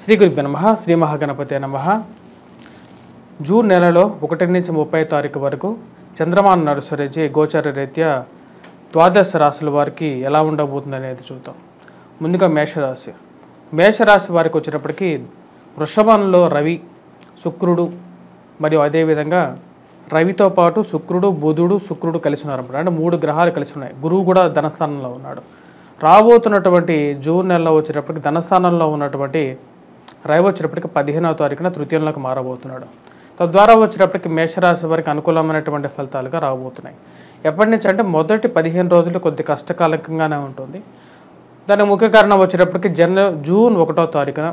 శ్రీ గురుభ్యో నమః. శ్రీ మహాగణపతే నమః. జూన్ నెలలో 1 నుంచి 30 తారీఖు వరకు చంద్రమాన నడుసరించి గోచార రీత్యా ద్వాదశ రాశుల వారికి ఎలా ఉండబోతుంది అనేది చూద్దాం. ముందుగా మేషరాశి వారికి వచ్చేటప్పటికి వృషభంలో రవి, శుక్రుడు మరియు అదేవిధంగా రవితో పాటు శుక్రుడు, బుధుడు, శుక్రుడు కలిసి ఉన్నారు. అంటే 3 గ్రహాలు కలిసి ఉన్నాయి. గురువు కూడా ధనస్థానంలో ఉన్నాడు. రాబోతున్నటువంటి జూన్ నెలలో వచ్చేటప్పటికి ధనస్థానంలో ఉన్నటువంటి రవి వచ్చేటప్పటికి 15వ తారీఖున తృతీయంలోకి మారబోతున్నాడు. తద్వారా వచ్చేటప్పటికి మేషరాశి వారికి అనుకూలమైనటువంటి ఫలితాలుగా రాబోతున్నాయి. ఎప్పటి నుంచి అంటే మొదటి 15 రోజులు కొద్ది కష్టకాలికంగానే ఉంటుంది. దానికి ముఖ్య కారణం వచ్చేటప్పటికి జూన్ 1వ తారీఖున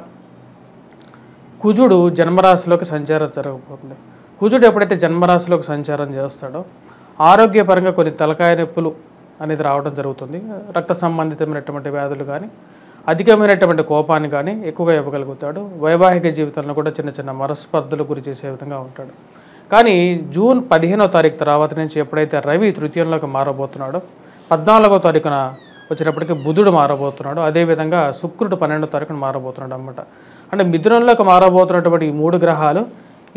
కుజుడు జన్మరాశిలోకి సంచారం జరగబోతుంది. కుజుడు ఎప్పుడైతే జన్మరాశిలోకి సంచారం చేస్తాడో ఆరోగ్యపరంగా కొన్ని తలకాయ నొప్పులు అనేది రావడం జరుగుతుంది. రక్త సంబంధితమైనటువంటి వ్యాధులు కానీ, అధికమైనటువంటి కోపాన్ని కానీ ఎక్కువగా ఇవ్వగలుగుతాడు. వైవాహిక జీవితంలో కూడా చిన్న చిన్న మనస్పర్ధలు గురి చేసే విధంగా ఉంటాడు. కానీ జూన్ 15వ తారీఖు తర్వాత నుంచి ఎప్పుడైతే రవి తృతీయంలోకి మారబోతున్నాడో 14వ తారీఖున వచ్చేటప్పటికి బుధుడు మారబోతున్నాడు. అదేవిధంగా శుక్రుడు 12వ తారీఖున మారబోతున్నాడు అన్నమాట. అంటే మిథునంలోకి మారబోతున్నటువంటి ఈ 3 గ్రహాలు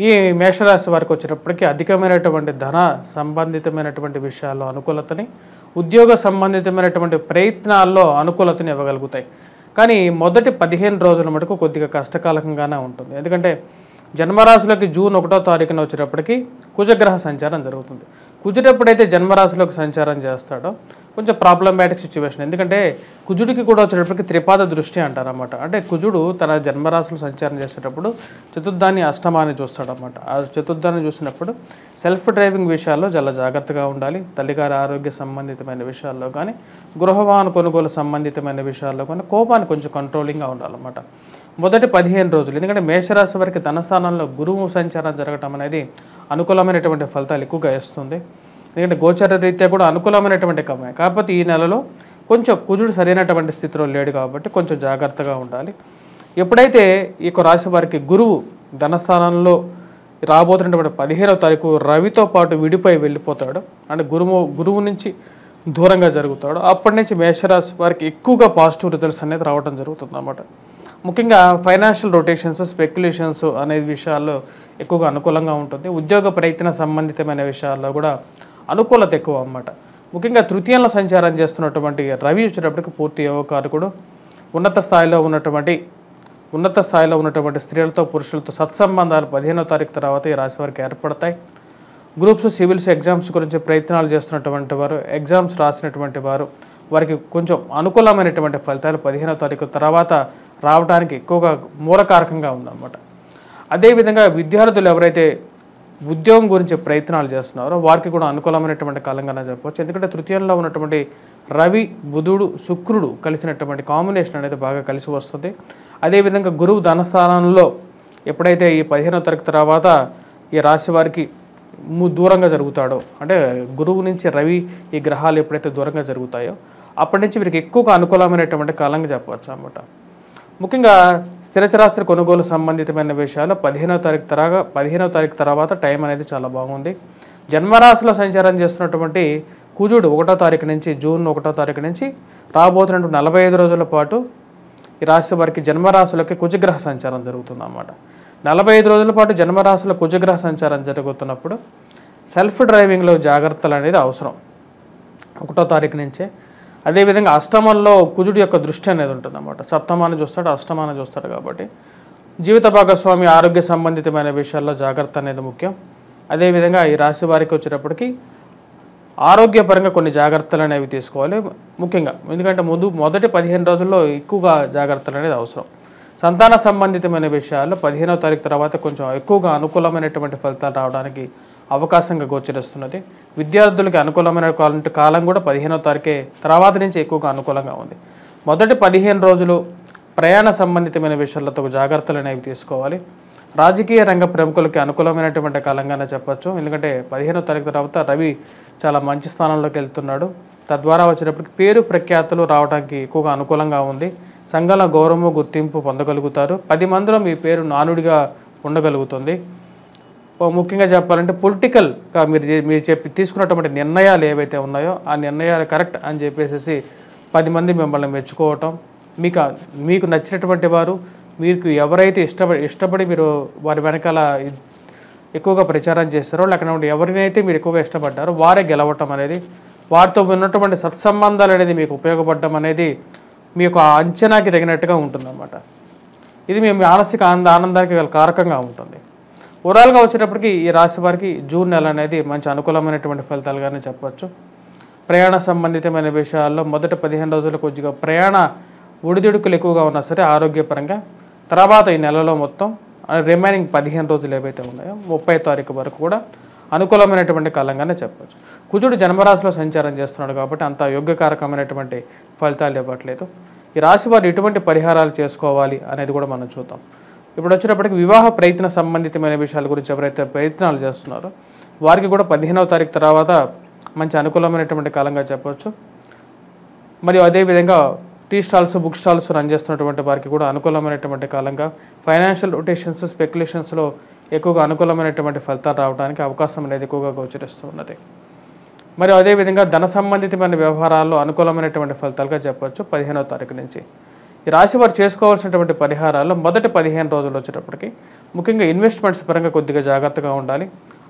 ఈ మేషరాశి వారికి వచ్చేటప్పటికి అధికమైనటువంటి ధన సంబంధితమైనటువంటి విషయాల్లో అనుకూలతని, ఉద్యోగ సంబంధితమైనటువంటి ప్రయత్నాల్లో అనుకూలతని ఇవ్వగలుగుతాయి. కానీ మొదటి 15 రోజుల మటుకు కొద్దిగా కష్టకాలకంగానే ఉంటుంది. ఎందుకంటే జన్మరాశిలోకి జూన్ 1వ తారీఖున వచ్చేటప్పటికి కుజగ్రహ సంచారం జరుగుతుంది. కుజుడు ఎప్పుడైతే జన్మరాశిలోకి సంచారం చేస్తాడో కొంచెం ప్రాబ్లమాటిక్ సిచ్యువేషన్. ఎందుకంటే కుజుడికి కూడా వచ్చేటప్పటికి త్రిపాద దృష్టి అంటారన్నమాట. అంటే కుజుడు తన జన్మరాశిలో సంచారం చేసేటప్పుడు చతుర్థాన్ని, అష్టమాన్ని చూస్తాడన్నమాట. ఆ చతుర్థాన్ని చూసినప్పుడు సెల్ఫ్ డ్రైవింగ్ విషయాల్లో చాలా జాగ్రత్తగా ఉండాలి. తల్లిగారి ఆరోగ్య సంబంధితమైన విషయాల్లో కానీ, గృహవాహన కొనుగోలు సంబంధితమైన విషయాల్లో కానీ కోపాన్ని కొంచెం కంట్రోలింగ్గా ఉండాలన్నమాట మొదటి 15 రోజులు. ఎందుకంటే మేషరాశి వారికి ధనస్థానంలో గురువు సంచారం జరగటం అనేది అనుకూలమైనటువంటి ఫలితాలు ఎక్కువగా ఇస్తుంది. ఎందుకంటే గోచర రీత్యా కూడా అనుకూలమైనటువంటి కమే. కాకపోతే ఈ నెలలో కొంచెం కుజుడు సరైనటువంటి స్థితిలో లేడు కాబట్టి కొంచెం జాగ్రత్తగా ఉండాలి. ఎప్పుడైతే ఈ రాశి వారికి గురువు ధనస్థానంలో రాబోతున్నటువంటి 15వ తారీఖు రవితో పాటు విడిపోయి వెళ్ళిపోతాడు, అంటే గురువు నుంచి దూరంగా జరుగుతాడు, అప్పటి నుంచి మేషరాశి వారికి ఎక్కువగా పాజిటివ్ రిజల్ట్స్ అనేది రావడం జరుగుతుంది అన్నమాట. ముఖ్యంగా ఫైనాన్షియల్ రొటేషన్స్, స్పెక్యులేషన్స్ అనే విషయాల్లో ఎక్కువగా అనుకూలంగా ఉంటుంది. ఉద్యోగ ప్రయత్న సంబంధితమైన విషయాల్లో కూడా అనుకూలత ఎక్కువ అన్నమాట. ముఖ్యంగా తృతీయంలో సంచారం చేస్తున్నటువంటి రవి వచ్చేటప్పటికి పూర్తి యోగకారకుడు. ఉన్నత స్థాయిలో ఉన్నటువంటి స్త్రీలతో, పురుషులతో సత్సంబంధాలు 15వ తారీఖు తర్వాత ఈ రాశి వారికి ఏర్పడతాయి. గ్రూప్స్, సివిల్స్ ఎగ్జామ్స్ గురించి ప్రయత్నాలు చేస్తున్నటువంటి వారు, ఎగ్జామ్స్ రాసినటువంటి వారికి కొంచెం అనుకూలమైనటువంటి ఫలితాలు 15వ తారీఖు తర్వాత రావడానికి ఎక్కువగా మూలకారకంగా ఉందన్నమాట. అదేవిధంగా విద్యార్థులు ఎవరైతే ఉద్యోగం గురించి ప్రయత్నాలు చేస్తున్నారో వారికి కూడా అనుకూలమైనటువంటి కాలంగానే చెప్పవచ్చు. ఎందుకంటే తృతీయంలో ఉన్నటువంటి రవి, బుధుడు, శుక్రుడు కలిసినటువంటి కాంబినేషన్ అనేది బాగా కలిసి వస్తుంది. అదేవిధంగా గురువు ధనస్థానంలో ఎప్పుడైతే ఈ 15వ తారీఖు తర్వాత ఈ రాశి వారికి దూరంగా జరుగుతాడో, అంటే గురువు నుంచి రవి ఈ గ్రహాలు ఎప్పుడైతే దూరంగా జరుగుతాయో అప్పటి నుంచి వీరికి ఎక్కువగా అనుకూలమైనటువంటి కాలంగా చెప్పవచ్చు అన్నమాట. ముఖ్యంగా స్థిరచరాస్తి కొనుగోలు సంబంధితమైన విషయాలు 15వ తారీఖు తర్వాత టైం అనేది చాలా బాగుంది. జన్మరాశిలో సంచారం చేస్తున్నటువంటి కుజుడు 1వ తారీఖు నుంచి జూన్ 1వ తారీఖు నుంచి రాబోతున్నటువంటి 45 రోజుల పాటు ఈ రాశి వారికి జన్మరాశిలోకి కుజగ్రహ సంచారం జరుగుతుంది అన్నమాట. 45 రోజుల పాటు జన్మరాశిలో కుజగ్రహ సంచారం జరుగుతున్నప్పుడు సెల్ఫ్ డ్రైవింగ్లో జాగ్రత్తలు అనేది అవసరం 1వ తారీఖు నుంచే. అదేవిధంగా అష్టమంలో కుజుడు యొక్క దృష్టి అనేది ఉంటుంది అన్నమాట. సప్తమాన్ని చూస్తాడు, అష్టమాన్ని చూస్తాడు కాబట్టి జీవిత భాగస్వామి ఆరోగ్య సంబంధితమైన విషయాల్లో జాగ్రత్త అనేది ముఖ్యం. అదేవిధంగా ఈ రాశి వారికి వచ్చేటప్పటికి ఆరోగ్యపరంగా కొన్ని జాగ్రత్తలు అనేవి తీసుకోవాలి ముఖ్యంగా. ఎందుకంటే మొదటి 15 రోజుల్లో ఎక్కువగా జాగ్రత్తలు అనేది అవసరం. సంతాన సంబంధితమైన విషయాల్లో 15వ తారీఖు తర్వాత కొంచెం ఎక్కువగా అనుకూలమైనటువంటి ఫలితాలు రావడానికి అవకాశంగా గోచరిస్తున్నది. విద్యార్థులకి అనుకూలమైన కాలం కూడా 15వ తారీఖే తర్వాత నుంచి ఎక్కువగా అనుకూలంగా ఉంది. మొదటి 15 రోజులు ప్రయాణ సంబంధితమైన విషయాలతో జాగ్రత్తలు అనేవి తీసుకోవాలి. రాజకీయ రంగ ప్రముఖులకి అనుకూలమైనటువంటి కాలంగానే చెప్పచ్చు. ఎందుకంటే 15వ తారీఖు తర్వాత రవి చాలా మంచి స్థానంలోకి వెళ్తున్నాడు. తద్వారా వచ్చేటప్పటికి పేరు ప్రఖ్యాతులు రావడానికి ఎక్కువగా అనుకూలంగా ఉంది. సంఘంలో గౌరవము, గుర్తింపు పొందగలుగుతారు. 10 మందిలో మీ పేరు నానుడిగా ఉండగలుగుతుంది. ముఖ్యంగా చెప్పాలంటే పొలిటికల్గా మీరు తీసుకున్నటువంటి నిర్ణయాలు ఏవైతే ఉన్నాయో ఆ నిర్ణయాలు కరెక్ట్ అని చెప్పేసి 10 మంది మిమ్మల్ని మెచ్చుకోవటం, మీకు నచ్చినటువంటి వారు మీకు ఎవరైతే ఇష్టపడి మీరు వారి వెనకాల ఎక్కువగా ప్రచారం చేస్తారో, లేకపోతే ఎవరినైతే మీరు ఎక్కువగా ఇష్టపడ్డారో వారే గెలవటం అనేది, వారితో ఉన్నటువంటి సత్సంబంధాలు అనేది మీకు ఉపయోగపడడం అనేది మీ యొక్క అంచనాకి తగినట్టుగా ఉంటుందన్నమాట. ఇది మీ మానసిక ఆనందానికి గల కారకంగా ఉంటుంది. ఓవరాల్గా వచ్చేటప్పటికి ఈ రాశి వారికి జూన్ నెల అనేది మంచి అనుకూలమైనటువంటి ఫలితాలుగానే చెప్పవచ్చు. ప్రయాణ సంబంధితమైన విషయాల్లో మొదటి 15 రోజులు కొద్దిగా ప్రయాణ ఒడిదుడుకులు ఎక్కువగా ఉన్నా సరే ఆరోగ్యపరంగా, తర్వాత ఈ నెలలో మొత్తం రిమైనింగ్ 15 రోజులు ఏవైతే ఉన్నాయో 30వ తారీఖు వరకు కూడా అనుకూలమైనటువంటి కాలంగానే చెప్పవచ్చు. కుజుడు జన్మరాశిలో సంచారం చేస్తున్నాడు కాబట్టి అంత యోగ్యకారకమైనటువంటి ఫలితాలు ఇవ్వట్లేదు. ఈ రాశి వారు ఎటువంటి పరిహారాలు చేసుకోవాలి అనేది కూడా మనం చూద్దాం. ఇప్పుడు వచ్చేటప్పటికి వివాహ ప్రయత్న సంబంధితమైన విషయాల గురించి ఎవరైతే ప్రయత్నాలు చేస్తున్నారో వారికి కూడా 15వ తారీఖు తర్వాత మంచి అనుకూలమైనటువంటి కాలంగా చెప్పవచ్చు. మరియు అదేవిధంగా tea stalls, book stalls run చేస్తున్నటువంటి వారికి కూడా అనుకూలమైనటువంటి కాలంగా, ఫైనాన్షియల్ రొటేషన్స్, స్పెక్యులేషన్స్లో ఎక్కువగా అనుకూలమైనటువంటి ఫలితాలు రావడానికి అవకాశం అనేది ఎక్కువగా గోచరిస్తూ ఉన్నది. మరియు అదేవిధంగా ధన సంబంధితమైన వ్యవహారాల్లో అనుకూలమైనటువంటి ఫలితాలుగా చెప్పవచ్చు 15వ తారీఖు నుంచి. ఈ రాశి వారు చేసుకోవాల్సినటువంటి పరిహారాల్లో మొదటి 15 రోజులు వచ్చేటప్పటికి ముఖ్యంగా ఇన్వెస్ట్మెంట్స్ పరంగా కొద్దిగా జాగ్రత్తగా ఉండాలి.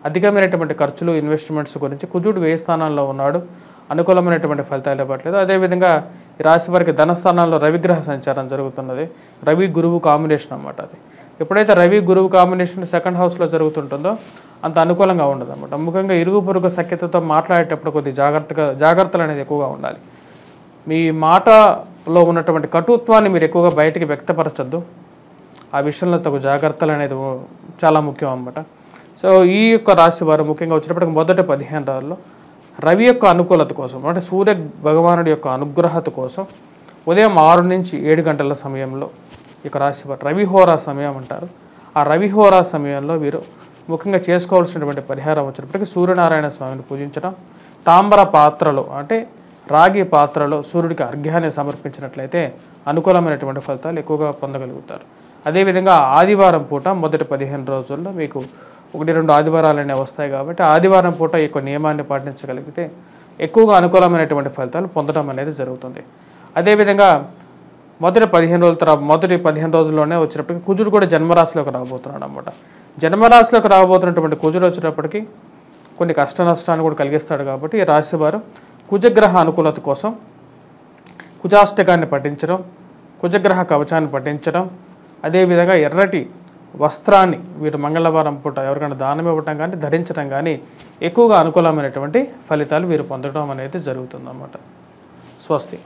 అధికమైనటువంటి ఖర్చులు, ఇన్వెస్ట్మెంట్స్ గురించి కుజుడు వ్యయ స్థానంలో ఉన్నాడు, అనుకూలమైనటువంటి ఫలితాలు ఇవ్వట్లేదు. అదేవిధంగా ఈ రాశి వారికి ధనస్థానాల్లో రవిగ్రహ సంచారం జరుగుతున్నది. రవి గురువు కాంబినేషన్ అన్నమాట. అది ఎప్పుడైతే రవి గురువు కాంబినేషన్ సెకండ్ హౌస్లో జరుగుతుంటుందో అంత అనుకూలంగా ఉండదు అన్నమాట. ముఖ్యంగా ఇరుగు పొరుగు సఖ్యతతో మాట్లాడేటప్పుడు కొద్దిగా జాగ్రత్తలు అనేది ఎక్కువగా ఉండాలి. మీ మాటలో ఉన్నటువంటి కటుత్వాన్ని మీరు ఎక్కువగా బయటికి వ్యక్తపరచద్దు. ఆ విషయంలో తగు జాగ్రత్తలు అనేది చాలా ముఖ్యం అన్నమాట. సో ఈ యొక్క రాశి వారు ముఖ్యంగా వచ్చేటప్పటికి మొదటి 15 రోజుల్లో రవి యొక్క అనుకూలత కోసం, అంటే సూర్య భగవానుడి యొక్క అనుగ్రహత కోసం ఉదయం 6 నుంచి 7 గంటల సమయంలో ఈ యొక్క రాశి వారు రవిహోరా సమయం అంటారు. ఆ రవిహోరా సమయంలో వీరు ముఖ్యంగా చేసుకోవాల్సినటువంటి పరిహారం వచ్చేటప్పటికి సూర్యనారాయణ స్వామిని పూజించడం, తామ్ర పాత్రలో అంటే రాగి పాత్రలో సూర్యుడికి అర్ఘ్యాన్ని సమర్పించినట్లయితే అనుకూలమైనటువంటి ఫలితాలు ఎక్కువగా పొందగలుగుతారు. అదేవిధంగా ఆదివారం పూట మొదటి 15 రోజుల్లో మీకు 1-2 ఆదివారాలు అనేవి వస్తాయి కాబట్టి ఆదివారం పూట ఈ యొక్క నియమాన్ని పాటించగలిగితే ఎక్కువగా అనుకూలమైనటువంటి ఫలితాలు పొందడం అనేది జరుగుతుంది. అదేవిధంగా మొదటి 15 రోజుల్లోనే వచ్చేటప్పటికి కుజుడు కూడా జన్మరాశిలోకి రాబోతున్నాడు అన్నమాట. జన్మరాశిలోకి రాబోతున్నటువంటి కుజుడు వచ్చేటప్పటికి కొన్ని కష్ట నష్టాన్ని కూడా కలిగిస్తాడు కాబట్టి ఈ రాశి వారు కుజగ్రహ అనుకూలత కోసం కుజాష్టకాన్ని పఠించడం, కుజగ్రహ కవచాన్ని పఠించడం, అదేవిధంగా ఎర్రటి వస్త్రాన్ని వీరు మంగళవారం పూట ఎవరికైనా దానం ఇవ్వటం కానీ ధరించడం కానీ ఎక్కువగా అనుకూలమైనటువంటి ఫలితాలు వీరు పొందడం అనేది జరుగుతుందన్నమాట. స్వస్తి.